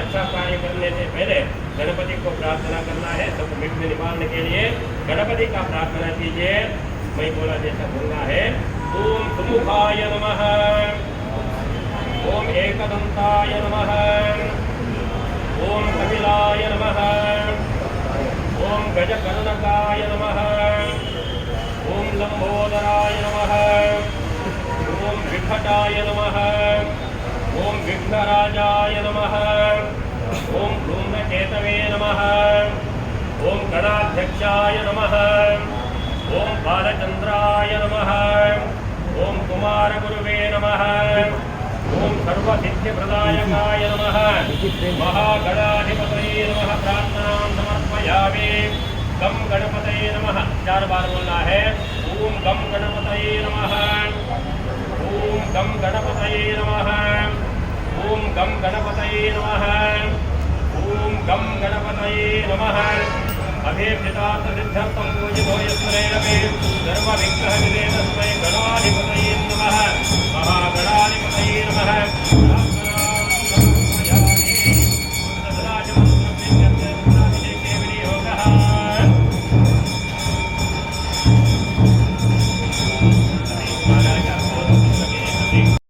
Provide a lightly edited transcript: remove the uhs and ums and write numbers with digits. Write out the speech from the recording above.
अच्छा कार्य करने से पहले गणपति को प्रार्थना करना है। सब विघ्न निवारण के लिए गणपति का प्रार्थना कीजिए। मैं बोला जैसा बोलना है। ओम सुमुखाय नमः, ओम एकदंताय नमः, ओम कपिलाय नमः, ओम गजकर्णकाय नमः, ओम लंबोदराय नमः, ओम विकटाय नमः, ओम विघ्नराजाय नमः, ओम धूम्रकेतवे नमः, ओम गणाध्यक्षाय नमः, ओम बालचंद्राय नमः, ओम कुमारगुरुवे नमः, ओम सर्वसिद्धिप्रदायकाय नमः, महागणाधिपतये नमः। प्रार्थनां समर्पयामि। गम गणपतये नमः 4 बार बोलना है। ओम गम गणपतये नमः, ओम गम गणपतये नमः, ओम गम गणपतये नमः, ओम गम गणपतये नमः। अभीप्सितार्थसिद्ध्यर्थं पूजितो यस्मरेणपि सर्वविघ्नहरिणे तस्मै गणाधिपतये नमः।